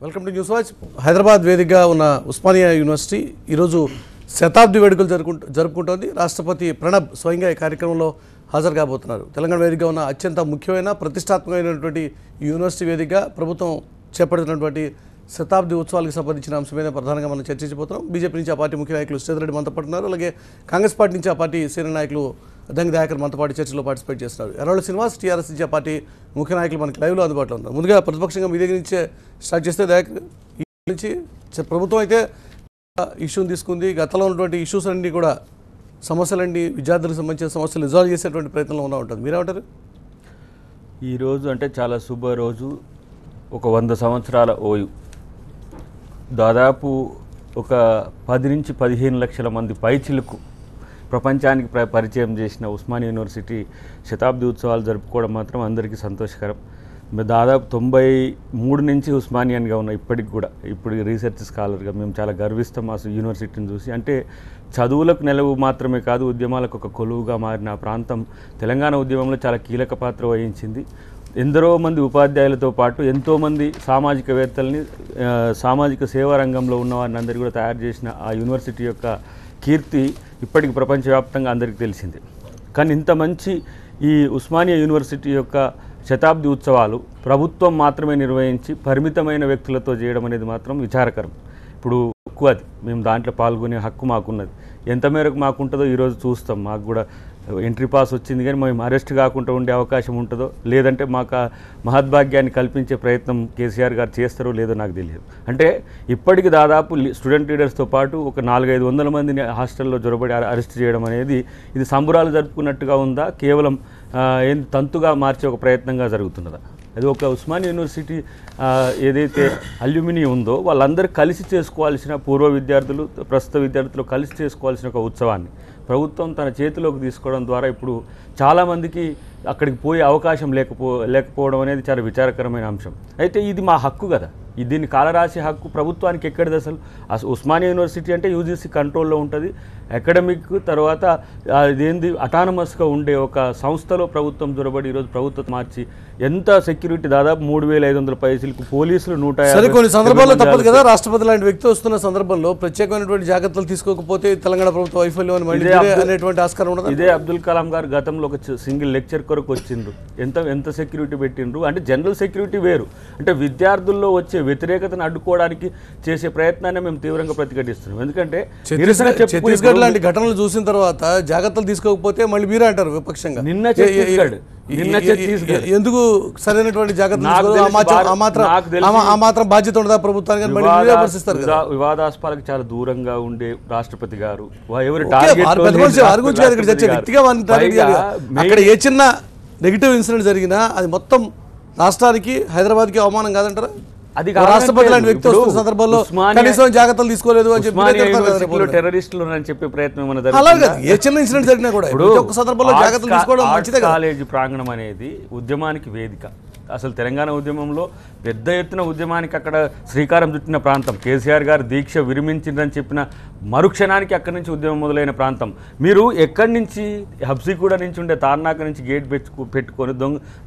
Welcome to news watch. Hyderabad వేదికగా ఉన్న Osmania university ఈరోజు శతాబ్ది వేడుకలు జరుపుకుంటోంది. రాష్ట్రపతి ప్రణబ్ స్వయంగా ఈ కార్యక్రమంలో హాజరు కాబోతున్నారు. తెలంగాణ వేదికగా ఉన్న అత్యంత ముఖ్యమైన ప్రతిష్టాత్మకమైనటువంటి యూనివర్సిటీ వేదికగా ప్రభుత్వం చేపడుతున్నటువంటి శతాబ్ది ఉత్సవాలకు సంబంధించిన అంశమైన ప్రధానంగా మనం చర్చించబోతున్నాం. బీజేపీ నుంచి ఆ పార్టీ ముఖ్య నాయకులు శ్రీధర్ మనతో పడుతున్నారు. అలాగే కాంగ్రెస్ పార్టీ నుంచి ఆ పార్టీ సీనియర్ నాయకులు దంగి దయాకర్ మనతో పాటు చర్చలో పార్టిసిపేట్ చేస్తున్నారు. ఎర్రవల్లి శ్రీనివాస్ టీఆర్ఎస్ నుంచి ఆ పార్టీ ముఖ్య నాయకులు మనకి లైవ్లో అందుబాటులో ఉన్నారు. ముందుగా ప్రతిపక్షంగా మీ దగ్గర నుంచే స్టార్ట్ చేస్తే దయాకర్ నుంచి ప్రభుత్వం అయితే ఇష్యూని తీసుకుంది. గతంలో ఉన్నటువంటి ఇష్యూస్ అన్నీ కూడా సమస్యలన్నీ విద్యార్థులకు సంబంధించిన సమస్యలు రిజాల్వ్ చేసేటువంటి ప్రయత్నంలో ఉంటుంది. మీరేమంటారు? ఈరోజు అంటే చాలా శుభ రోజు. ఒక 100 సంవత్సరాల ఓయు, దాదాపు ఒక 10 నుంచి 15 లక్షల మంది పైచిలకు ప్రపంచానికి పరిచయం చేసిన ఉస్మానియా యూనివర్సిటీ శతాబ్ది ఉత్సవాలు జరుపుకోవడం మాత్రం అందరికీ సంతోషకరం. దాదాపు 93 నుంచి ఉస్మానియన్గా ఉన్న ఇప్పటికి కూడా ఇప్పుడు రీసెర్చ్ స్కాలర్గా మేము చాలా గర్విస్తాం మా యూనివర్సిటీని చూసి. అంటే చదువులకు నెలవు మాత్రమే కాదు, ఉద్యమాలకు ఒక కొలువుగా మారిన ఆ ప్రాంతం తెలంగాణ ఉద్యమంలో చాలా కీలక పాత్ర వహించింది. ఎందరో మంది ఉపాధ్యాయులతో పాటు ఎంతోమంది సామాజికవేత్తల్ని, సామాజిక సేవా రంగంలో ఉన్న వారిని అందరికీ కూడా తయారు చేసిన ఆ యూనివర్సిటీ యొక్క కీర్తి ఇప్పటికి ప్రపంచవ్యాప్తంగా అందరికీ తెలిసింది. కానీ ఇంత మంచి ఈ ఉస్మానియా యూనివర్సిటీ యొక్క శతాబ్ది ఉత్సవాలు ప్రభుత్వం మాత్రమే నిర్వహించి పరిమితమైన వ్యక్తులతో చేయడం అనేది మాత్రం విచారకరం. ఇప్పుడు హక్కు అది, మేము దాంట్లో పాల్గొనే హక్కు మాకున్నది. ఎంత మేరకు మాకుంటుందో ఈరోజు చూస్తాం. మాకు కూడా ఎంట్రీ పాస్ వచ్చింది, కానీ మేము అరెస్ట్ కాకుండా ఉండే అవకాశం ఉంటుందో, లేదంటే మాకు మహద్భాగ్యాన్ని కల్పించే ప్రయత్నం కేసీఆర్ గారు చేస్తారో లేదో నాకు తెలియదు. అంటే ఇప్పటికి దాదాపు స్టూడెంట్ లీడర్స్తో పాటు ఒక 400-500 మందిని హాస్టల్లో జొరబడి అరెస్ట్ చేయడం అనేది ఇది సంబురాలు జరుపుకున్నట్టుగా ఉందా, కేవలం తంతుగా మార్చే ఒక ప్రయత్నంగా జరుగుతున్నదా? అది ఒక ఉస్మానియా యూనివర్సిటీ ఏదైతే అల్యూమిని ఉందో వాళ్ళందరూ కలిసి చేసుకోవాల్సిన, పూర్వ విద్యార్థులు ప్రస్తుత విద్యార్థులు కలిసి చేసుకోవాల్సిన ఒక ఉత్సవాన్ని ప్రభుత్వం తన చేతిలోకి తీసుకోవడం ద్వారా ఇప్పుడు చాలామందికి అక్కడికి పోయే అవకాశం లేకపోవడం అనేది చాలా విచారకరమైన అంశం. అయితే ఇది మా హక్కు కదా, దీన్ని కాలరాసే హక్కు ప్రభుత్వానికి ఎక్కడిది అసలు? ఉస్మానియా యూనివర్సిటీ అంటే యూజీసీ కంట్రోల్లో ఉంటుంది. అకాడమిక్ తర్వాత ఇదేంది అటానమస్గా ఉండే ఒక సంస్థలో ప్రభుత్వం జొరబడి ఈరోజు ప్రభుత్వం మార్చి ఎంత సెక్యూరిటీ, దాదాపు 3,500 పైసలకు పోలీసులు 150. కొన్ని సందర్భాల్లో తప్పదు కదా, రాష్ట్రపతి లాంటి వ్యక్తి వస్తున్న సందర్భంలో ప్రత్యేకమైనటువంటి జాగ్రత్తలు తీసుకోకపోతే తెలంగాణ ప్రభుత్వ వైఫల్యం అనేటువంటి ఆస్కారం ఉండదు. ఇదే అబ్దుల్ కలాం గారు గతంలో ఒక సింగిల్ లెక్చర్ కొరకు వచ్చిండ్రు, ఎంత సెక్యూరిటీ పెట్టిండ్రు. అంటే జనరల్ సెక్యూరిటీ వేరు, అంటే విద్యార్థుల్లో వచ్చే వ్యతిరేకతను అడ్డుకోవడానికి చేసే ప్రయత్నాన్ని మేము తీవ్రంగా ప్రతిఘటిస్తున్నాం. ఎందుకంటే ఛత్తీస్గఢ్ లాంటి ఘటనలు చూసిన తర్వాత జాగ్రత్తలు తీసుకోకపోతే మళ్ళీ మీరే అంటారు విపక్షంగా. నిన్న ఛత్తీస్గఢ్ ఎందుకు సరైనటువంటి జాగ్రత్తలు ఆ మాత్రం బాధ్యత ఉండదా ప్రభుత్వానికి? వివాదాస్పాలకు చాలా దూరంగా ఉండే రాష్ట్రపతి గారు అక్కడ ఏ చిన్న నెగిటివ్ ఇన్సిడెంట్ జరిగినా అది మొత్తం రాష్ట్రానికి, హైదరాబాద్కి అవమానం కాదంటారా? అది రాష్ట్రపతి లాంటి వ్యక్తి వస్తున్న సందర్భంలో కనీసం జాగ్రత్తలు తీసుకోలేదు అని చెప్పి టెర్రరిస్టులు అని చెప్పే ప్రయత్నం ఏ చిన్న ఇన్సిడెంట్ జరిగినా కూడా ఒక సందర్భంలో జాగ్రత్తలు తీసుకోవడం మంచిదే. కాలేజీ ప్రాంగణం అనేది ఉద్యమానికి వేదిక. అసలు తెలంగాణ ఉద్యమంలో పెద్ద ఎత్తున ఉద్యమానికి అక్కడ శ్రీకారం చుట్టిన ప్రాంతం. కేసీఆర్ గారు దీక్ష విరమించిందని చెప్పిన మరుక్షణానికి అక్కడి నుంచి ఉద్యమం మొదలైన ప్రాంతం. మీరు ఎక్కడి నుంచి హబ్సిగూడ నుంచి ఉండే తార్నాక నుంచి గేట్ పెట్టుకొని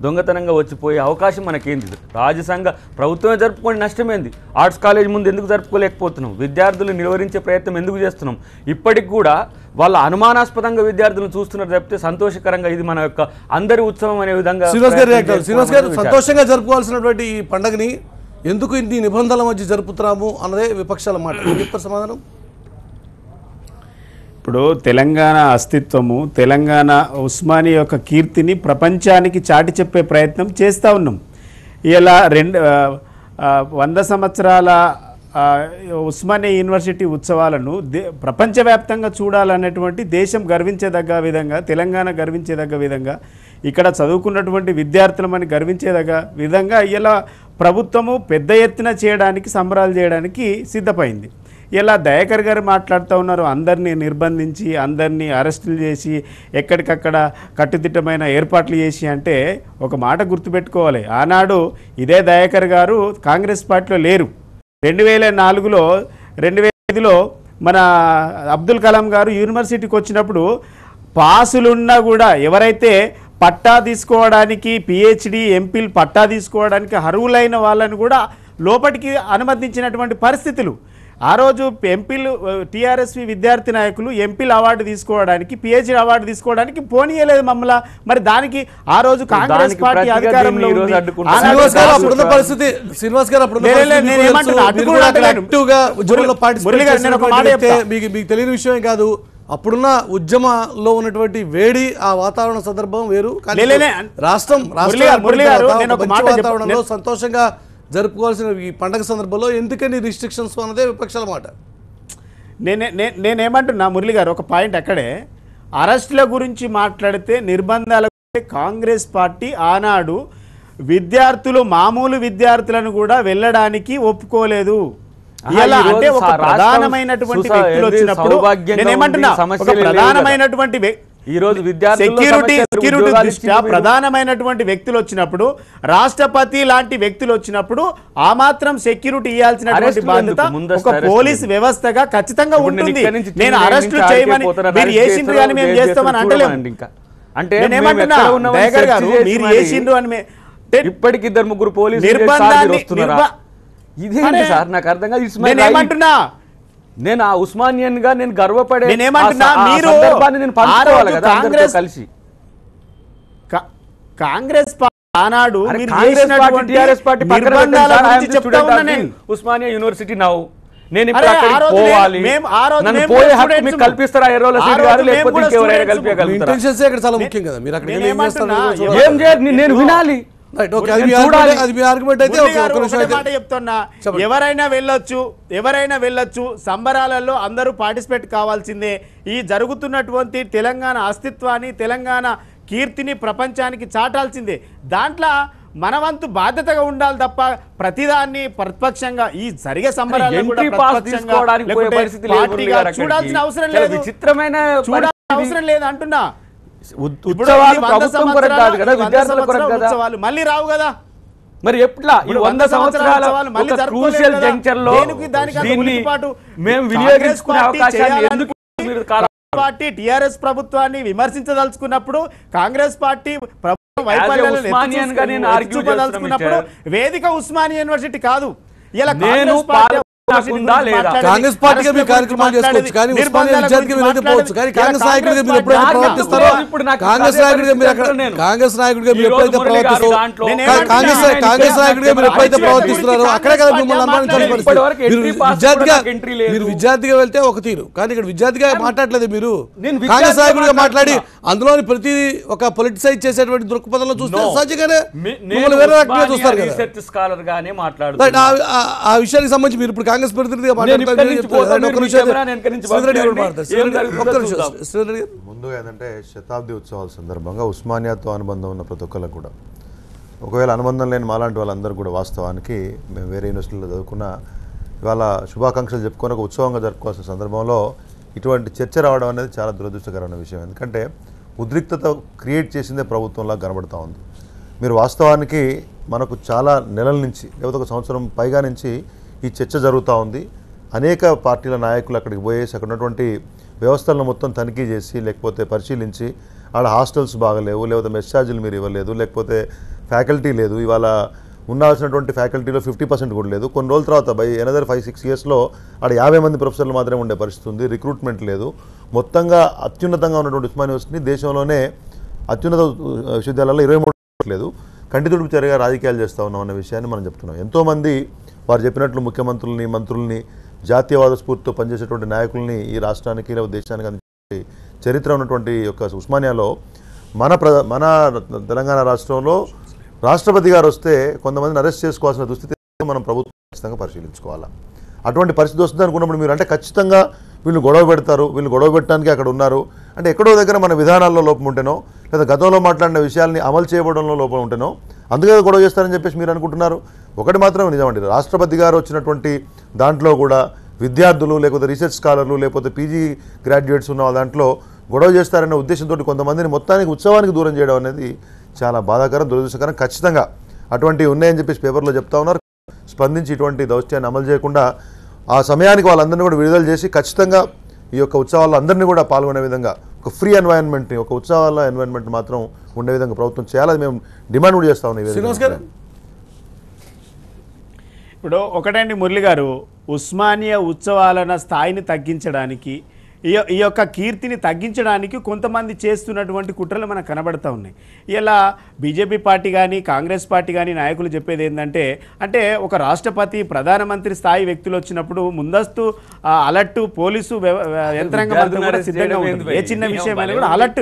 దొంగతనంగా వచ్చిపోయే అవకాశం మనకేంది? రాజ్యసంఘ ప్రభుత్వమే జరుపుకొని నష్టమేంది? ఆర్ట్స్ కాలేజ్ ముందు ఎందుకు జరుపుకోలేకపోతున్నాం? విద్యార్థులు నిలువరించే ప్రయత్నం ఎందుకు చేస్తున్నాం? ఇప్పటికి కూడా వాళ్ళ అనుమానాస్పదంగా విద్యార్థులను చూస్తున్నారు తప్పితే సంతోషకరంగా ఇది మన యొక్క అందరి ఉత్సవం అనే విధంగా. శ్రీనివాస్ గారు, సంతోషంగా జరుపుకోవాల్సినటువంటి ఈ పండుగని ఎందుకు ఇన్ని నిబంధనల మధ్య జరుపుతున్నాము అన్నదే విపక్షాల మాట. చెప్తారు సమాధానం? ఇప్పుడు తెలంగాణ అస్తిత్వము, తెలంగాణ ఉస్మానియా యొక్క కీర్తిని ప్రపంచానికి చాటి చెప్పే ప్రయత్నం చేస్తూ ఉన్నాం. ఇలా 100 సంవత్సరాల ఉస్మానియా యూనివర్సిటీ ఉత్సవాలను ప్రపంచవ్యాప్తంగా చూడాలనేటువంటి దేశం గర్వించేదగ్గ విధంగా, తెలంగాణ గర్వించేదగ్గ విధంగా, ఇక్కడ చదువుకున్నటువంటి విద్యార్థులమని గర్వించేదగ్గ విధంగా ఇలా ప్రభుత్వము పెద్ద ఎత్తున చేయడానికి, సంబరాలు చేయడానికి సిద్ధమైంది. ఇలా దయాకర్ గారు మాట్లాడుతూ ఉన్నారు, అందరినీ నిర్బంధించి, అందరినీ అరెస్టులు చేసి, ఎక్కడికక్కడ కట్టుదిట్టమైన ఏర్పాట్లు చేసి. అంటే ఒక మాట గుర్తుపెట్టుకోవాలి, ఆనాడు ఇదే దయాకర్ గారు కాంగ్రెస్ పార్టీలో లేరు. 2004లో 2005లో మన అబ్దుల్ కలాం గారు యూనివర్సిటీకి వచ్చినప్పుడు పాసులున్నా కూడా ఎవరైతే పట్టా తీసుకోవడానికి, పిహెచ్డి, ఎంపీల్ పట్టా తీసుకోవడానికి అర్హులైన వాళ్ళని కూడా లోపలికి అనుమతించినటువంటి పరిస్థితులు. ఆ రోజు ఎంపీలు టీఆర్ఎస్వి విద్యార్థి నాయకులు ఎంపీలు అవార్డు తీసుకోవడానికి పిహెచ్డి అవార్డు తీసుకోవడానికి పోనీయలేదు మమ్మల్ని. మరి దానికి ఆ రోజు కాంగ్రెస్ పార్టీ అధికారంలో మీకు తెలియని విషయమే కాదు. అప్పుడున్న ఉద్యమంలో ఉన్నటువంటి వేడి ఆ వాతావరణ సందర్భం వేరు. రాష్ట్రం వాతావరణంలో సంతోషంగా జరుపుకోవాల్సిన ఈ పండగ సందర్భంలో ఎందుకని రిస్ట్రిక్షన్స్ అన్నదే విపక్షాల మాట. నేనేమంటున్నా మురళి గారు, ఒక పాయింట్ అక్కడే అరెస్టుల గురించి మాట్లాడితే నిర్బంధాల కాంగ్రెస్ పార్టీ ఆనాడు విద్యార్థులు మామూలు విద్యార్థులను కూడా వెళ్ళడానికి ఒప్పుకోలేదు. అంటే ఒక ప్రధానమైనటువంటి వ్యక్తులు వచ్చినప్పుడు నేనేమంటున్నా, ఒక ప్రధానమైనటువంటి సెక్యూరిటీ దృష్ట్యా ప్రధానమైనటువంటి వ్యక్తులు వచ్చినప్పుడు, రాష్ట్రపతి లాంటి వ్యక్తులు వచ్చినప్పుడు ఆ మాత్రం సెక్యూరిటీ ఇవ్వాల్సినటువంటి బాధ్యత ఒక పోలీస్ వ్యవస్థగా ఖచ్చితంగా ఉంటుంది. నేను అరెస్టులు చేయమని మీరు చేసిండ్రు కానీ మేము చేస్తామని అంటలేము. అంటే దయాకర్ గారు మీరు చేసిండ్రు అని ఇప్పటికి 2-3 పోలీసు నిర్బంధాన్ని ఇదేంటి సార్ నాకు అర్థం కాదు. నేనేమంటున్నా, నేను ఆ ఉస్మానియన్ గా నేను గర్వపడే నేనేమంటున్నా, మీరు కలిసి కాంగ్రెస్ ఆనాడు ఉస్మానియా యూనివర్సిటీ నౌ నేను పోవాలి పోయే హక్కు మీకు కల్పిస్తారా? ఎర్రోల సీట్ గారు లేకపోతే ఇంకెవరైనా కల్పించగలుగుతారా? ఏం చేయాలి నేను వినాలి. ఎవరైనా వెళ్ళొచ్చు సంబరాలలో అందరూ పార్టిసిపేట్ కావాల్సిందే. ఈ జరుగుతున్నటువంటి తెలంగాణ అస్తిత్వాన్ని తెలంగాణ కీర్తిని ప్రపంచానికి చాటాల్సిందే. దాంట్లో మనవంతు బాధ్యతగా ఉండాలి తప్ప ప్రతిదాన్ని ప్రతిపక్షంగా ఈ జరిగే సంబరాలను చూడాల్సిన అవసరం లేదు, చూడాల్సిన అవసరం లేదు అంటున్నా. మళ్ళీ రావు కదా మరి ఎట్లా ఈ 100 సంవత్సరాల క్రూషియల్ జంక్షన్ లో మేము వినియోగించుకునే అవకాశాన్ని ఎందుకు పార్టీ టీఆర్ఎస్ ప్రభుత్వాన్ని విమర్శించదలుచుకున్నప్పుడు, కాంగ్రెస్ పార్టీ ప్రభుత్వం వైఫల్యాలను వేదిక ఉస్మానియా యూనివర్సిటీ కాదు. ఇలా కాంగ్రెస్ పార్టీగా మీరు కార్యక్రమాలు చేసుకోవచ్చు కానీ ఉస్మానియా విద్యార్థిగా మీరు అయితే పోవచ్చు. కానీ కాంగ్రెస్ నాయకుడిగా మీరు ఎప్పుడైతే ప్రవర్తిస్తారో కాంగ్రెస్ నాయకుడిగా మీరు ఎప్పుడైతే ప్రవర్తిస్తారో అక్కడే కదా మిమ్మల్ని అనుమానించాల్సిన పరిస్థితి. మీరు విద్యార్థిగా వెళ్తే ఒక తీరు, కానీ ఇక్కడ విద్యార్థిగా మాట్లాడలేదు. మీరు కాంగ్రెస్ నాయకుడిగా మాట్లాడి అందులోని ప్రతి ఒక పొలిటిసైజ్ చేసేటువంటి దృక్పథంలో చూస్తే సహజంగానే మిమ్మల్ని వేరే రకంగా చూస్తారు కదా. ఆ విషయానికి సంబంధించి మీరు ఇప్పుడు కాంగ్రెస్ ప్రతినిధిగా ముందుగా ఏంటంటే శతాబ్ది ఉత్సవాల సందర్భంగా ఉస్మానియాతో అనుబంధం ఉన్న ప్రతి ఒక్కరికి కూడా, ఒకవేళ అనుబంధం లేని మాలాంటి వాళ్ళందరూ కూడా వాస్తవానికి మేము వేరే యూనివర్సిటీలో చదువుకున్న ఇవాళ శుభాకాంక్షలు చెప్పుకొని ఒక ఉత్సవంగా జరుపుకోవాల్సిన సందర్భంలో ఇటువంటి చర్చ రావడం అనేది చాలా దురదృష్టకరమైన విషయం. ఎందుకంటే ఉద్రిక్తత క్రియేట్ చేసిందే ప్రభుత్వంలా కనబడుతూ ఉంది. మీరు వాస్తవానికి మనకు చాలా నెలల నుంచి లేకపోతే ఒక సంవత్సరం పైగా నుంచి ఈ చర్చ జరుగుతూ ఉంది. అనేక పార్టీల నాయకులు అక్కడికి పోయేసి అక్కడ ఉన్నటువంటి వ్యవస్థలను మొత్తం తనిఖీ చేసి లేకపోతే పరిశీలించి ఆడ హాస్టల్స్ బాగలేవు, లేకపోతే మెస్ ఛార్జీలు మీరు ఇవ్వలేదు, లేకపోతే ఫ్యాకల్టీ లేదు, ఇవాళ ఉండాల్సినటువంటి ఫ్యాకల్టీలో 50% కూడా లేదు. కొన్ని రోజుల తర్వాత బై ఎనదర్ 5-6 ఇయర్స్లో ఆడ 50 మంది ప్రొఫెసర్లు మాత్రమే ఉండే పరిస్థితి ఉంది. రిక్రూట్మెంట్ లేదు. మొత్తంగా అత్యున్నతంగా ఉన్నటువంటి ఉస్మానియా యూనివర్సిటీ దేశంలోనే అత్యున్నత విశ్వవిద్యాలయాల్లో 23 లేదు. కంటితుడుపు చర్యగా రాజకీయాలు చేస్తూ ఉన్నాం అన్న విషయాన్ని మనం చెప్తున్నాం. ఎంతోమంది వారు చెప్పినట్లు ముఖ్యమంత్రుల్ని, మంత్రుల్ని, జాతీయవాద స్ఫూర్తితో పనిచేసేటువంటి నాయకుల్ని ఈ రాష్ట్రానికి లేదా దేశానికి అందించే చరిత్ర ఉన్నటువంటి యొక్క ఉస్మానియాలో మన తెలంగాణ రాష్ట్రంలో రాష్ట్రపతి గారు వస్తే కొంతమందిని అరెస్ట్ చేసుకోవాల్సిన దుస్థితి మనం ప్రభుత్వం ఖచ్చితంగా పరిశీలించుకోవాలా. అటువంటి పరిస్థితి వస్తుంది అనుకున్నప్పుడు మీరు అంటే ఖచ్చితంగా వీళ్ళు గొడవ పెడతారు, వీళ్ళు గొడవ పెట్టడానికి అక్కడ ఉన్నారు అంటే ఎక్కడో దగ్గర మన విధానాల్లో లోపం ఉంటేనో లేదా గతంలో మాట్లాడిన విషయాల్ని అమలు చేయడంలో లోపం ఉంటేనో అందుకే గొడవ చేస్తారని చెప్పేసి మీరు అనుకుంటున్నారు. ఒకటి మాత్రం నిజమండి, రాష్ట్రపతి గారు వచ్చినటువంటి దాంట్లో కూడా విద్యార్థులు లేకపోతే రీసెర్చ్ స్కాలర్లు లేకపోతే పీజీ గ్రాడ్యుయేట్స్ ఉన్న దాంట్లో గొడవ చేస్తారనే ఉద్దేశంతో కొంతమందిని మొత్తానికి ఉత్సవానికి దూరం చేయడం అనేది చాలా బాధాకరం, దురదృష్టకరం. ఖచ్చితంగా అటువంటివి ఉన్నాయని చెప్పేసి పేపర్లో చెప్తా ఉన్నారు. స్పందించి ఇటువంటి దౌత్యాన్ని అమలు చేయకుండా ఆ సమయానికి వాళ్ళందరినీ కూడా విడుదల చేసి ఖచ్చితంగా ఈ యొక్క ఉత్సవాల్లో అందరినీ కూడా పాల్గొనే విధంగా ఒక ఫ్రీ ఎన్వైరన్మెంట్ని, ఒక ఉత్సవాల ఎన్వైరన్మెంట్ మాత్రం ఉండే విధంగా ప్రభుత్వం చేయాలని మేము డిమాండ్ కూడా చేస్తా ఉన్నాం. ఇప్పుడు ఒకటండి మురళి గారు, ఉస్మానియా ఉత్సవాల స్థాయిని తగ్గించడానికి ఈ యొక్క కీర్తిని తగ్గించడానికి కొంతమంది చేస్తున్నటువంటి కుట్రలు మనకు కనబడతా ఉన్నాయి. ఇలా బీజేపీ పార్టీ కానీ కాంగ్రెస్ పార్టీ కానీ నాయకులు చెప్పేది ఏంటంటే, అంటే ఒక రాష్ట్రపతి ప్రధానమంత్రి స్థాయి వ్యక్తులు వచ్చినప్పుడు ముందస్తు అలర్ట్ పోలీసు యంత్రాంగం అంతా కూడా సిద్ధంగా ఉంటుంది. ఏ చిన్న విషయమైనా కూడా అలర్ట్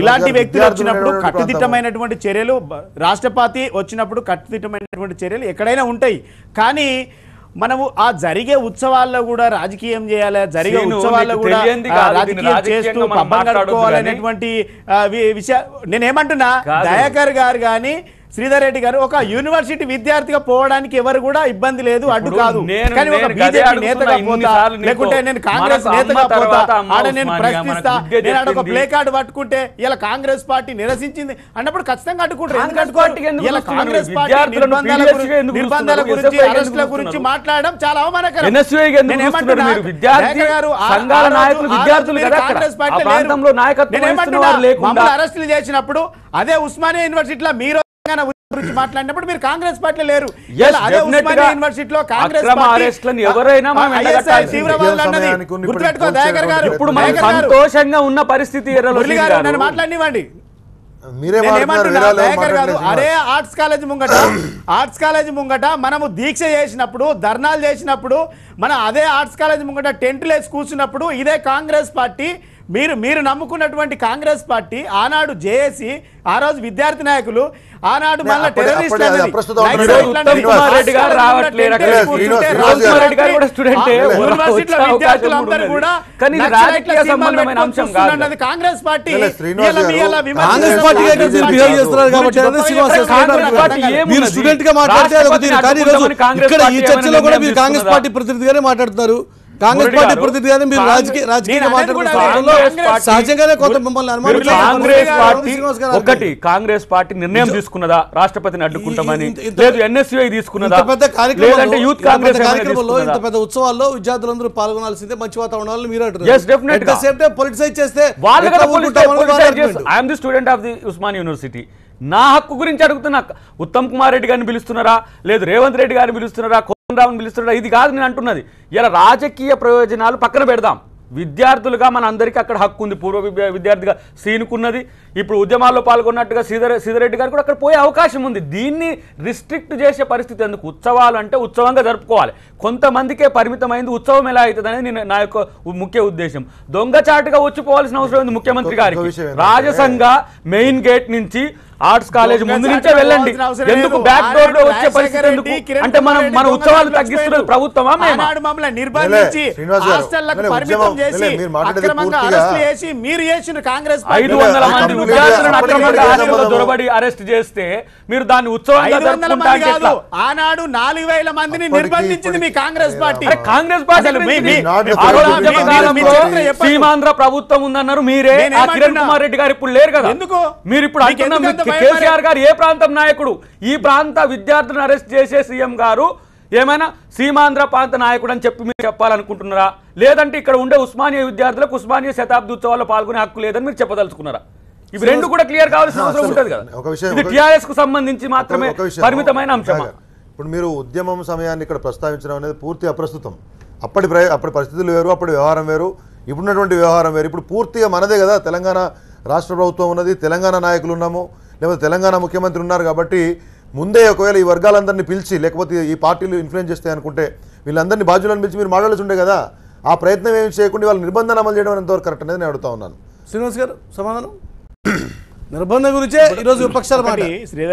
ఇలాంటి వ్యక్తులు వచ్చినప్పుడు కట్టుదిట్టమైనటువంటి చర్యలు, రాష్ట్రపతి వచ్చినప్పుడు కట్టుదిట్టమైనటువంటి చర్యలు ఎక్కడైనా ఉంటాయి. కానీ మనము ఆ జరిగే ఉత్సవాల్లో కూడా రాజకీయం చేయాలి, జరిగే ఉత్సవాల్లో కూడా రాజకీయం చేస్తూ పబ్బం గడుపుకోవాలనేటువంటి విషయం. నేనేమంటున్నా, దయాకర్ గారు కానీ శ్రీధర్ రెడ్డి గారు ఒక యూనివర్సిటీ విద్యార్థిగా పోవడానికి ఎవరు కూడా ఇబ్బంది లేదు, అడ్డు కాదు. కానీ ఒక బీజేపీ నేతగా పోతా, లేకుంటే నేను కాంగ్రెస్ నేతగా పోతా, ఆడ నేను ప్రశ్నిస్తా, నేను ఆడ ఒక ప్లే కార్డు పట్టుకుంటే ఇలా కాంగ్రెస్ పార్టీ నిరసించింది అన్నప్పుడు ఖచ్చితంగా అడ్డుకుంటారు. ఎందుకంటే ఇలా కాంగ్రెస్ పార్టీ నిర్బంధాల గురించి అరెస్టుల గురించి మాట్లాడడం చాలా అవమానకరం. మమ్మల్ని అరెస్టులు చేసినప్పుడు అదే ఉస్మానియా యూనివర్సిటీలో మీరు గురించి మాట్లాడినప్పుడు మీరు కాంగ్రెస్ పార్టీ లేరు. అదే ఉస్మానియా యూనివర్సిటీలో కాంగ్రెస్ తీవ్రవాదులు అన్నది గుర్తుపెట్టుకో దయాకర్ గారు. ఇప్పుడు సంతోషంగా ఉన్న పరిస్థితి నన్ను మాట్లాడినివ్వండి. అరే ఆర్ట్స్ కాలేజ్ ముంగట మనము దీక్ష చేసినప్పుడు, ధర్నాలు చేసినప్పుడు, మన అదే ఆర్ట్స్ కాలేజ్ ముంగట టెంట్లు వేసి కూర్చున్నప్పుడు ఇదే కాంగ్రెస్ పార్టీ, మీరు నమ్ముకున్నటువంటి కాంగ్రెస్ పార్టీ ఆనాడు జేఏసీ, ఆ రోజు విద్యార్థి నాయకులు, ఆనాడు మళ్ళీ terrorist Congress party. Congress party ప్రతినిధిగానే మాట్లాడుతున్నారు, కాంగ్రెస్ పార్టీ ప్రతినిధిగానే మీరు రాజకీయంగా మాట్లాడుతున్నారు. సహజంగానే కొంత మిమ్మల్ని కాంగ్రెస్ పార్టీ నిర్ణయం తీసుకున్నదా రాష్ట్రపతిని అడ్డుకుంటామని, లేదు ఎన్ఎస్యుఐ తీసుకున్నదా, లేదంటే యూత్ కాంగ్రెస్ కార్యక్రమంలో ఇంత పెద్ద ఉత్సవాల్లో విద్యార్థులందరూ పాల్గొనాల్సిందే, మంచి వాతావరణాలు మీరు అంటారు. పొలిటిసైజ్ చేస్తే I'm the student of the Osmania university, నా హక్కు గురించి అడుగుతున్నా. ఉత్తమ్ కుమార్ రెడ్డి గారిని పిలుస్తున్నారా, లేదు రేవంత్ రెడ్డి గారిని పిలుస్తున్నారా, కోదండరావుని పిలుస్తున్నారా, ఇది కాదు నేను అంటున్నది. ఇలా రాజకీయ ప్రయోజనాలు పక్కన పెడదాం. విద్యార్థులుగా మన అందరికీ అక్కడ హక్కు ఉంది. పూర్వ విద్యార్థిగా సీనుకున్నది, ఇప్పుడు ఉద్యమాల్లో పాల్గొన్నట్టుగా శ్రీధర్ రెడ్డి గారు కూడా అక్కడ పోయే అవకాశం ఉంది. దీన్ని రిస్ట్రిక్ట్ చేసే పరిస్థితి ఎందుకు? ఉత్సవాలు అంటే ఉత్సవంగా జరుపుకోవాలి. కొంతమందికే పరిమితమైంది, ఉత్సవం ఎలా అవుతుంది అనేది నా యొక్క ముఖ్య ఉద్దేశం. దొంగచాటుగా వచ్చిపోవాల్సిన అవసరం ఉంది ముఖ్యమంత్రి గారికి. రాజసంఘ మెయిన్ గేట్ నుంచి ఆర్ట్స్ కాలేజ్ ముందు నుంచే వెళ్ళండి. ఎందుకు బ్యాక్ డోర్ లో వచ్చే పరిస్థితి ఎందుకు? అంటే మన ఉత్సవాలు తగ్గిస్తున్నది ప్రభుత్వమా? 500 మంది విద్యార్థులను అక్రమంగా హాస్టల్లో దొరబడి అరెస్ట్ చేస్తే మీరు దాన్ని ఉత్సవంగా జరుపుకుంటారు. ఆనాడు 4000 మందిని నిర్బంధించింది మీ కాంగ్రెస్ పార్టీ. కాంగ్రెస్ పార్టీ సీమాంధ్ర ప్రభుత్వం ఉందన్నారు మీరే. కిరణ్ కుమార్ రెడ్డి గారు ఇప్పుడు లేరు కదా. ఎందుకు మీరు ఇప్పుడు కేసీఆర్ గారు ఏ ప్రాంతం నాయకుడు? ఈ ప్రాంత విద్యార్థులను అరెస్ట్ చేసే సీఎం గారు ఏమైనా సీమాంధ్ర ప్రాంత నాయకుడు అని చెప్పి మీరు చెప్పాలనుకుంటున్నారా? లేదంటే ఇక్కడ ఉండే ఉస్మానియా విద్యార్థులకు ఉస్మానియా శతాబ్ది ఉత్సవాల్లో పాల్గొనే హక్కు లేదని మీరు చెప్పదలుచుకున్నారా? ఇవి రెండు కూడా క్లియర్ కావాల్సిన అవసరం ఉంటుంది కదా. ఇది టీఆర్ఎస్ కు సంబంధించి మాత్రమే పరిమితమైన అంశం. ఇప్పుడు మీరు ఉద్యమం సమయాన్ని ఇక్కడ ప్రస్తావించడం అనేది పూర్తి అప్రస్తుతం. అప్పటి పరిస్థితులు వేరు, అప్పటి వ్యవహారం వేరు, ఇప్పుడున్నటువంటి వ్యవహారం వేరు. ఇప్పుడు పూర్తిగా మనదే కదా, తెలంగాణ రాష్ట్ర ప్రభుత్వం ఉన్నది, తెలంగాణ నాయకులు ఉన్నాము, లేకపోతే తెలంగాణ ముఖ్యమంత్రి ఉన్నారు. కాబట్టి ముందే ఒకవేళ ఈ వర్గాలందరినీ పిలిచి, లేకపోతే ఈ పార్టీలు ఇన్ఫ్లుయెన్స్ చేస్తాయి అనుకుంటే వీళ్ళందరినీ బాధ్యులను పిలిచి మీరు మాట్లాడాల్సి ఉండే కదా. ఆ ప్రయత్నం ఏమి చేయకుండా వాళ్ళ నిర్బంధన అమలు చేయడం ఎంతవరకు కరెక్ట్ అనేది నేను అడుగుతా ఉన్నాను. శ్రీనివాస్ గారు సమాధానం. నిర్బంధం గురించే ఈరోజు విపక్షాల మాట.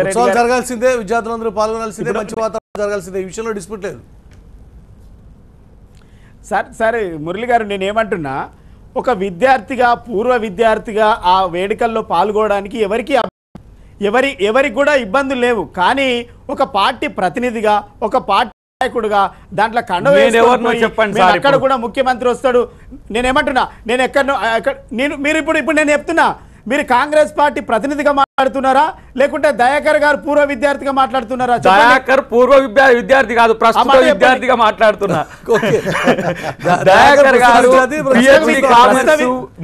ఉత్సవాలు జరగాల్సిందే, విద్యార్థులందరూ పాల్గొనాల్సిందే, మంచి వాతావరణం జరగాల్సిందే, ఈ విషయంలో డిస్ప్యూట్ లేదు. సరే మురళి గారు, నేనేమంటున్నా, ఒక విద్యార్థిగా, పూర్వ విద్యార్థిగా ఆ వేడుకల్లో పాల్గొనడానికి ఎవరికి కూడా ఇబ్బందులు లేవు. కానీ ఒక పార్టీ ప్రతినిధిగా, ఒక పార్టీ నాయకుడుగా దాంట్లో చెప్పండి, అక్కడ కూడా ముఖ్యమంత్రి వస్తాడు. నేనేమంటున్నా, మీరు ఇప్పుడు నేను చెప్తున్నా, మీరు కాంగ్రెస్ పార్టీ ప్రతినిధిగా మాట్లాడుతున్నారా, లేకుంటే దయాకర్ గారు పూర్వ విద్యార్థిగా మాట్లాడుతున్నారా? దయాకర్ పూర్వ విద్యార్థి కాదు, ప్రస్తుత విద్యార్థిగా మాట్లాడుతున్నా. దయాకర్ గారు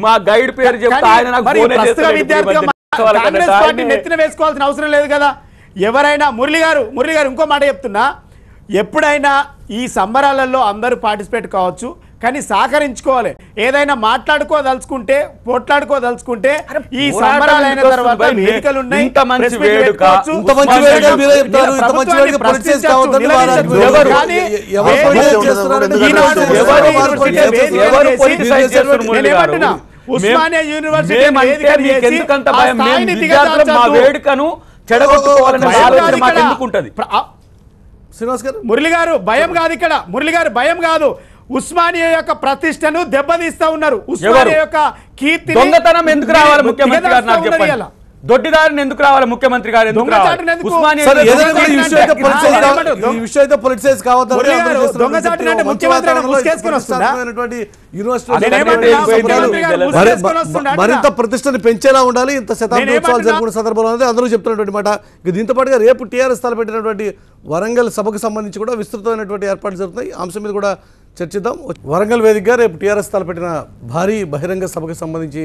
మా గైడ్ పేరు చెప్తే ఆయన నాకు కాంగ్రెస్ పార్టీ నెత్తిన వేసుకోవాల్సిన అవసరం లేదు కదా. ఎవరైనా మురళి గారు ఇంకో మాట చెప్తున్నా, ఎప్పుడైనా ఈ సంబరాలలో అందరూ పార్టిసిపేట్ కావచ్చు, కానీ సహకరించుకోవాలి. ఏదైనా మాట్లాడుకోదలుచుకుంటే పోట్లాడుకోదలుచుకుంటే ఈ సంబరాలు అయిన తర్వాత వేదికలు ఉన్నాయి. ఉస్మానియా యూనివర్సిటీ వేడుకను చెడగొట్టుకోవాలనే ఆలోచన మాకు ఎందుకుంటది? శ్రీనివాస్ గారు, మురళి గారు భయం కాదు ఇక్కడ, మురళి గారు భయం కాదు. ఉస్మానియా యొక్క ప్రతిష్టను దెబ్బతీస్తా ఉన్నారు. ఉస్మానియా యొక్క కీర్తి. దొంగతనం ఎందుకు రావాలి ముఖ్యమంత్రి గారు నాకు చెప్పండి. దొడ్డిదారిని ఎందుకు రావాలి ముఖ్యమంత్రి గారు? ఎందుకు రావాలి? మరింత ప్రతిష్టని పెంచేలా ఉండాలి ఇంత శతాబ్ది ఉత్సవాలు జరుపుకునే సందర్భంలో అందరూ చెప్తున్నటువంటి మాట. దీంతో పాటుగా రేపు టీఆర్ఎస్ తలపెట్టినటువంటి వరంగల్ సభకు సంబంధించి కూడా విస్తృతమైనటువంటి ఏర్పాట్లు జరుగుతాయి. అంశం మీద కూడా చర్చిద్దాం. వరంగల్ వేదికగా రేపు టీఆర్ఎస్ తలపెట్టిన భారీ బహిరంగ సభకు సంబంధించి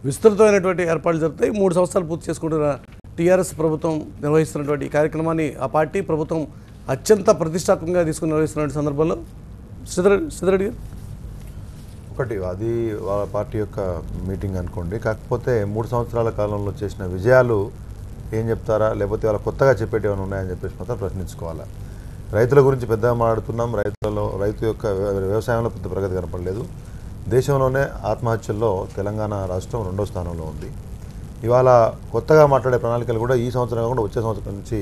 విస్తృతమైనటువంటి ఏర్పాట్లు జరుగుతాయి. 3 సంవత్సరాలు పూర్తి చేసుకుంటున్న టీఆర్ఎస్ ప్రభుత్వం నిర్వహిస్తున్నటువంటి ఈ కార్యక్రమాన్ని ఆ పార్టీ ప్రభుత్వం అత్యంత ప్రతిష్టాత్మకంగా తీసుకుని నిర్వహిస్తున్న సందర్భంలో సిద్ధారెడ్డి గారు, ఒకటి అది వాళ్ళ పార్టీ యొక్క మీటింగ్ అనుకోండి. కాకపోతే 3 సంవత్సరాల కాలంలో చేసిన విజయాలు ఏం చెప్తారా, లేకపోతే వాళ్ళ కొత్తగా చెప్పేటి ఏమైనా ఉన్నాయని చెప్పేసి మాత్రం ప్రశ్నించుకోవాలా. రైతుల గురించి పెద్దగా మాట్లాడుతున్నాం. రైతు యొక్క వ్యవసాయంలో పెద్ద ప్రగతి కనపడలేదు. దేశంలోనే ఆత్మహత్యల్లో తెలంగాణ రాష్ట్రం 2వ స్థానంలో ఉంది. ఇవాళ కొత్తగా మాట్లాడే ప్రణాళికలు కూడా ఈ సంవత్సరం కాకుండా వచ్చే సంవత్సరం నుంచి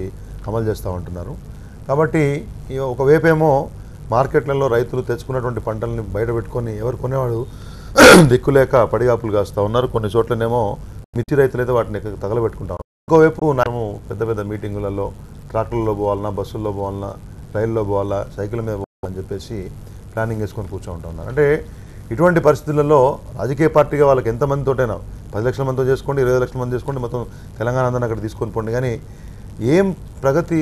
అమలు చేస్తూ ఉంటున్నారు. కాబట్టి ఒకవైపేమో మార్కెట్లలో రైతులు తెచ్చుకున్నటువంటి పంటల్ని బయట పెట్టుకొని ఎవరు కొనేవాడు దిక్కులేక పడిగాపులు కాస్తూ ఉన్నారు. కొన్ని చోట్లనేమో మిర్చి రైతులు అయితే వాటిని తగలబెట్టుకుంటారు. ఇంకోవైపు మేము పెద్ద పెద్ద మీటింగులలో ట్రాక్టర్లలో పోవాలన్నా, బస్సుల్లో పోవాలన్నా, రైల్లో పోవాలా, సైకిల్ మీద పోవాలని చెప్పేసి ప్లానింగ్ వేసుకొని కూర్చోంటూ ఉన్నారు. అంటే ఇటువంటి పరిస్థితులలో రాజకీయ పార్టీగా వాళ్ళకి ఎంతమందితోటైనా 10 లక్షల మందితో చేసుకోండి, 20 లక్షల మంది చేసుకోండి, మొత్తం తెలంగాణ అందరిని అక్కడ తీసుకొని పోండి. కానీ ఏం ప్రగతి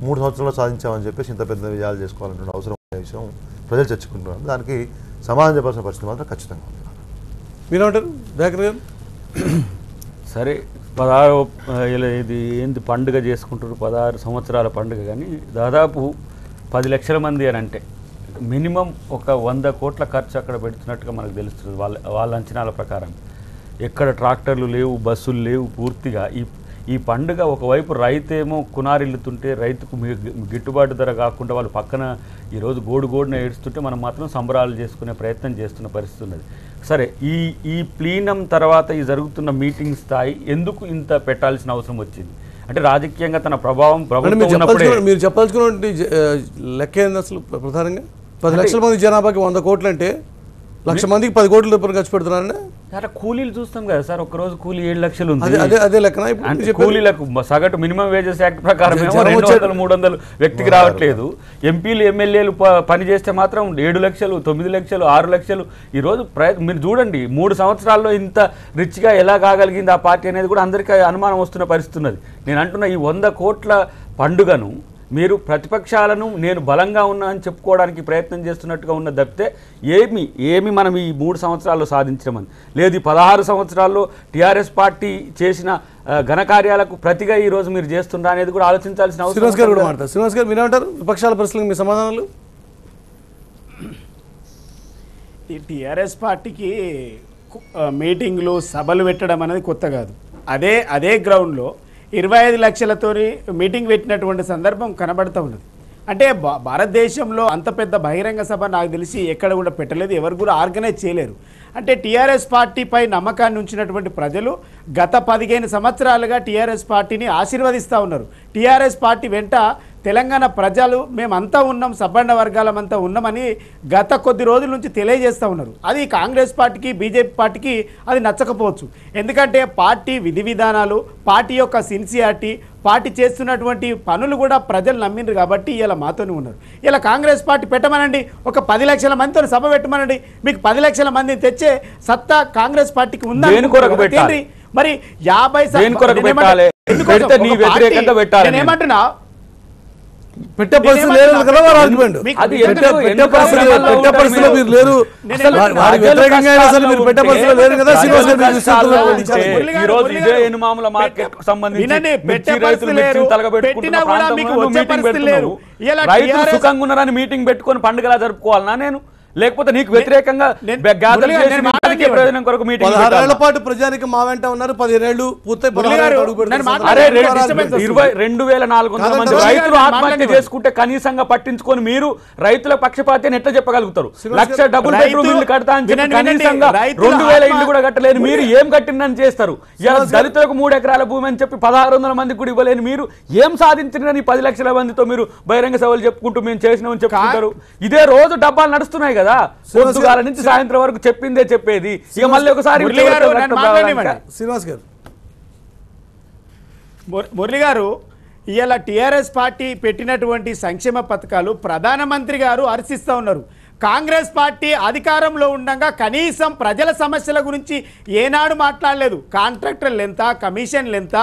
3 సంవత్సరాల్లో సాధించామని చెప్పేసి ఇంత పెద్ద విజయాలు చేసుకోవాలంటే అవసరం అనే విషయం ప్రజలు చర్చించుకుంటున్నారు. దానికి సమాధానం చెప్పాల్సిన పరిస్థితి మాత్రం ఖచ్చితంగా ఉంది. మీరేమంటారు దయాకర్ గారు? సరే, 16 ఇది ఏంది పండుగ చేసుకుంటారు, 16 సంవత్సరాల పండుగ. కానీ దాదాపు 10 లక్షల మంది అని అంటే మినిమం ఒక 100 కోట్ల ఖర్చు అక్కడ పెడుతున్నట్టుగా మనకు తెలుస్తుంది వాళ్ళ అంచనాల ప్రకారం. ఎక్కడ ట్రాక్టర్లు లేవు, బస్సులు లేవు. పూర్తిగా ఈ పండుగ ఒకవైపు రైతేమో కునారిల్లుతుంటే, రైతుకు గిట్టుబాటు ధర కాకుండా వాళ్ళు పక్కన ఈరోజు గోడున ఏడుస్తుంటే మనం మాత్రం సంబరాలు చేసుకునే ప్రయత్నం చేస్తున్న పరిస్థితి ఉన్నది. సరే, ఈ ప్లీనం తర్వాత ఈ జరుగుతున్న మీటింగ్ స్థాయి ఎందుకు ఇంత పెట్టాల్సిన అవసరం వచ్చింది అంటే రాజకీయంగా తన ప్రభావం మీరు చెప్పాల్సుకున్నటువంటి లెక్క ఏంది అసలు? ప్రధానంగా 10 లక్షల మంది జనాభాకి 100 కోట్లు అంటే 1,00,000 మందికి 10 కోట్ల రూపాయలు ఖర్చు పెడుతున్నారండి. అలా కూలీలు చూస్తాం కదా సార్, ఒక్కరోజు కూలీ 7 లక్షలు ఉంది. అదే లెక్కన కూలీలకు సగటు మినిమం వేజెస్ యాక్ట్ ప్రకారం 200-300 వ్యక్తికి రావట్లేదు. ఎంపీలు ఎమ్మెల్యేలు పని చేస్తే మాత్రం 7 లక్షలు, 9 లక్షలు, 6 లక్షలు. ఈరోజు మీరు చూడండి 3 సంవత్సరాల్లో ఇంత రిచ్గా ఎలా కాగలిగింది ఆ పార్టీ అనేది కూడా అందరికీ అనుమానం వస్తున్న పరిస్థితి ఉన్నది. నేను అంటున్న ఈ 100 కోట్ల పండుగను మీరు ప్రతిపక్షాలను నేను బలంగా ఉన్నా అని చెప్పుకోవడానికి ప్రయత్నం చేస్తున్నట్టుగా ఉన్న తప్పితే ఏమి మనం ఈ 3 సంవత్సరాల్లో సాధించమని లేదు. 16 సంవత్సరాల్లో టీఆర్ఎస్ పార్టీ చేసిన ఘనకార్యాలకు ప్రతిగా ఈ రోజు మీరు చేస్తున్నా అనేది కూడా ఆలోచించాల్సిన అవసరం. శ్రీనివాస్ గారు మీరేమంటారు? విపక్షాల ప్రశ్నలకు మీ సమాధానాలు? ఈ టీఆర్ఎస్ పార్టీకి మీటింగ్లు సభలు పెట్టడం అనేది కొత్త కాదు. అదే గ్రౌండ్లో 25 లక్షలతో మీటింగ్ పెట్టినటువంటి సందర్భం కనబడుతూ ఉన్నది. అంటే భారతదేశంలో అంత పెద్ద బహిరంగ సభ నాకు తెలిసి ఎక్కడ కూడా పెట్టలేదు, ఎవరు కూడా ఆర్గనైజ్ చేయలేరు. అంటే టీఆర్ఎస్ పార్టీపై నమ్మకాన్ని ఉంచినటువంటి ప్రజలు గత 15 సంవత్సరాలుగా టీఆర్ఎస్ పార్టీని ఆశీర్వదిస్తూ ఉన్నారు. టీఆర్ఎస్ పార్టీ వెంట తెలంగాణ ప్రజలు మేమంతా ఉన్నాం, సబ్బండ వర్గాలమంతా ఉన్నామని గత కొద్ది రోజుల నుంచి తెలియజేస్తూ ఉన్నారు. అది కాంగ్రెస్ పార్టీకి, బీజేపీ పార్టీకి అది నచ్చకపోవచ్చు. ఎందుకంటే పార్టీ విధి విధానాలు, పార్టీ యొక్క సిన్సియారిటీ, పార్టీ చేస్తున్నటువంటి పనులు కూడా ప్రజలు నమ్మిండ్రు కాబట్టి ఇలా మాతోనే ఉన్నారు. ఇలా కాంగ్రెస్ పార్టీ పెట్టమనండి, ఒక 10 లక్షల మందితో సభ పెట్టమనండి, మీకు 10 లక్షల మందిని తెచ్చే సత్తా కాంగ్రెస్ పార్టీకి ఉందా? మరి 50 ఏమంటున్నా పెట్టే పరిస్థితి లేదు కదా వారి ఆర్గ్యుమెంట్. పెట్టే పరిస్థితిలో మీరు లేరు, వారి వ్యతిరేకంగా అయినా సరే మీరు పెట్టే పరిస్థితిలో లేరు కదా. శ్రీనివాస్ గారు ఈ రోజు ఇదే ఎనుమాముల మార్కెట్ సంబంధించి రైతులు సుఖంగా ఉన్నారని మీటింగ్ పెట్టుకొని పండుగలా జరుపుకోవాలనా నేను, లేకపోతే నీకు వ్యతిరేకంగా ప్రయోజనం కొరకు మీటింగ్? 16 ఏళ్ల పాటు ప్రజానికి మా వెంట ఉన్నారు, 15 ఏళ్లు పూర్తి 2400 మంది రైతులు ఆత్మహత్య చేసుకుంటే కనీసంగా పట్టించుకొని మీరు రైతుల పక్షపాతి ఎట్లా చెప్పగలుగుతారు? 1,00,000 డబుల్ బెడ్రూమ్ ఇల్లు కడతా అని చెప్పి కనీసంగా 2000 ఇల్లు కూడా కట్టలేని మీరు ఏం కట్టిందని చేస్తారు? ఇలా దళితులకు 3 ఎకరాల భూమి అని చెప్పి 1600 మందికి కూడా ఇవ్వలేని మీరు ఏం సాధించిన 10 లక్షల మందితో మీరు బహిరంగ సభలు చెప్పుకుంటూ మేము చేసినామని చెప్పుకుంటారు. ఇదే రోజు డబ్బాలు నడుస్తున్నాయి కదా, పొద్దుగాల నుంచి సాయంత్రం వరకు చెప్పిందే చెప్పేది. ఇక మళ్ళీ ఒకసారి శ్రీనివాస్ గారు, మురళి గారు, ఇవాళ టీఆర్ఎస్ పార్టీ పెట్టినటువంటి సంక్షేమ పథకాలు ప్రధానమంత్రి గారు హర్షిస్తూ ఉన్నారు. కాంగ్రెస్ పార్టీ అధికారంలో ఉండగా కనీసం ప్రజల సమస్యల గురించి ఏనాడు మాట్లాడలేదు. కాంట్రాక్టర్లు ఎంత, కమిషన్లు ఎంత,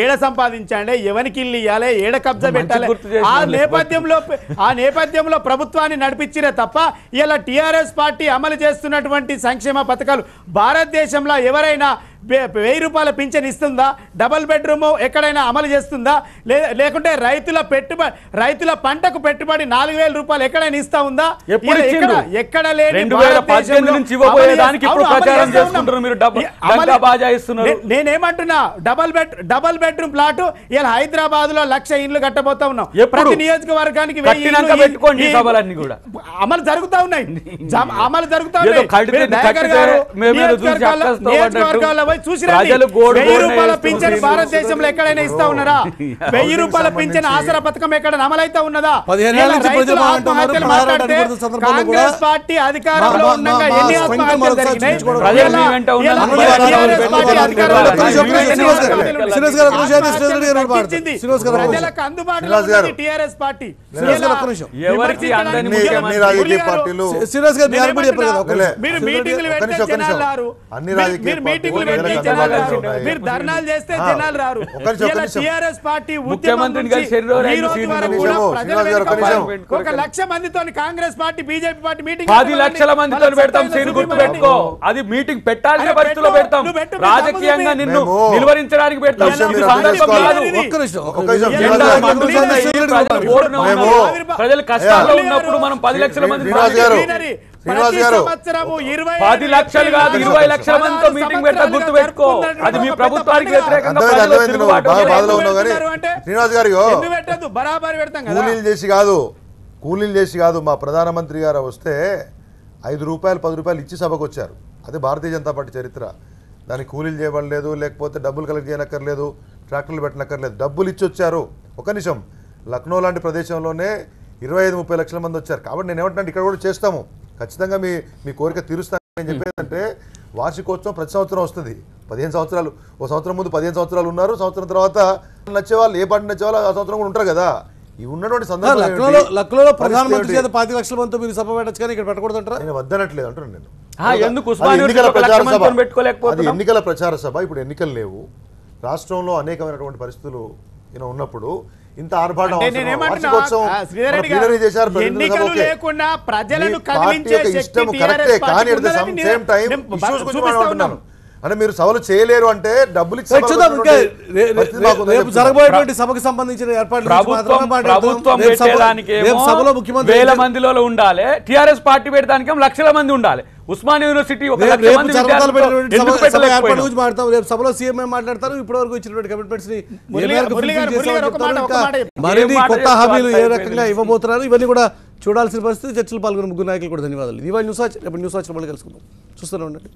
ఏడ సంపాదించాలి, ఎవరికి ఇల్లు ఇవ్వాలి, ఏడ కబ్జా పెట్టాలి, ఆ నేపథ్యంలో ప్రభుత్వాన్ని నడిపించిరే తప్ప ఇలా టీఆర్ఎస్ పార్టీ అమలు చేస్తున్నటువంటి సంక్షేమ పథకాలు భారతదేశంలో ఎవరైనా 1000 రూపాయల పింఛన్ ఇస్తుందా? డబుల్ బెడ్రూమ్ ఎక్కడైనా అమలు చేస్తుందా? లేకుంటే రైతుల పంటకు పెట్టుబడి 4000 రూపాయలు ఎక్కడైనా ఇస్తా ఉందా? ఎక్కడ లేని నేనేమంటున్నా, డబుల్ బెడ్రూమ్ ప్లాట్ ఇలా హైదరాబాద్ లో 1,00,000 ఇండ్లు కట్టబోతా ఉన్నాం. ప్రతి నియోజకవర్గానికి అమలు జరుగుతా ఉన్నాయి. భారతదేశంలో ఎక్కడైనా ఇస్తా ఉన్నారా? 1000 రూపాయల పింఛన్ ఆసరా పథకం ఎక్కడ అమలైతే ఉన్నదా? కాంగ్రెస్ పార్టీ అధికారంలో ఉండగా ఎన్ని ఆత్మహత్యలు జరిగినాయి? ప్రజలకు అందుబాటులో ఉన్నది టీఆర్ఎస్ పార్టీ. ఎవరికి మీరు మీటింగ్లు పెడితే జనాలు రారు, మీటింగ్లు పెడితే జనాలు రారు, మీరు ధర్నాలు చేస్తే జనాలు రారు. టీఆర్ఎస్ పార్టీ ముఖ్యమంత్రిని కలిసి 1,00,000 మందితో Congress party, BJP party meeting 10 లక్షల మందితో పెడతాం. గుర్తు పెట్టుకో, అది మీటింగ్ పెట్టాల్సిన పరిస్థితిలో పెడతాం, రాజకీయంగా నిన్ను నిలువరించడానికి పెడతాం. ప్రజలు కష్టాల్లో ఉన్నప్పుడు మనం 10 లక్షల మంది 10 లక్షలు కాదు 20 లక్షల మందితో మీటింగ్ పెడతా. గుర్తు పెట్టుకో, అది మీ ప్రభుత్వానికి వ్యతిరేకంగా కూలీలు చేసి కాదు. మా ప్రధానమంత్రి గారు వస్తే 5 రూపాయలు 10 రూపాయలు ఇచ్చి సభకు వచ్చారు. అదే భారతీయ జనతా పార్టీ చరిత్ర. దానికి కూలీలు చేయబడలేదు, లేకపోతే డబ్బులు కలెక్ట్ చేయనక్కర్లేదు, ట్రాక్టర్లు పెట్టనక్కర్లేదు, డబ్బులు ఇచ్చి వచ్చారు. ఒక నిమిషం, లక్నో లాంటి ప్రదేశంలోనే 25-30 లక్షల మంది వచ్చారు. కాబట్టి నేను ఏమంటున్నాను, ఇక్కడ కూడా చేస్తాము, ఖచ్చితంగా మీ కోరిక తీరుస్తానని చెప్పేదంటే వార్షికోత్సవం ప్రతి సంవత్సరం వస్తుంది. 15 సంవత్సరాలు, ఒక సంవత్సరం ముందు 15 సంవత్సరాలు ఉన్నారు, సంవత్సరం తర్వాత నచ్చేవాళ్ళు, ఏ పార్టీ నచ్చేవాళ్ళు ఆ సంవత్సరం కూడా ఉంటారు కదా. ఇవి ఉన్నటువంటి సందర్భం లక్నోలో ప్రధానమంత్రి చేత 25 లక్షల మందితో మీరు సభ పెట్టచ్చు, కానీ ఇక్కడ పెట్టకూడదు అంటారా? నేను వద్దనట్లేదు అంటున్నాను. నేను ఎన్నికల ప్రచార సభ, ఇప్పుడు ఎన్నికలు లేవు రాష్ట్రంలో, అనేకమైనటువంటి పరిస్థితులు ఉన్నప్పుడు ఇంత ఆర్భాటం అంటే మీరు సభలు చేయలేరు అంటే డబ్బులు జరగబోయేటువంటి సభకు సంబంధించిన ఏర్పాట్లు సభలో ముఖ్యమంత్రి 1000 మందిలో ఉండాలి, టీఆర్ఎస్ పార్టీ పెట్టడానికి లక్షల మంది ఉండాలి. ఉస్మానియా యూనివర్సిటీ సభలో సీఎం మాట్లాడతారు. ఇప్పటి వరకు ఇచ్చినటువంటి కమిట్మెంట్స్ ని కొత్త హామీలు ఏ రకంగా ఇవ్వబోతున్నారు, ఇవన్నీ కూడా చూడాల్సిన పరిస్థితి. చర్చలు పాల్గొన్న ముగ్గురు నాయకులు కూడా ధన్యవాదాలు. ఇవాళ న్యూస్ వాచ్, రేపు న్యూస్ వాచ్ మళ్ళీ కలుసుకుందాం. చూస్తూనే ఉండండి.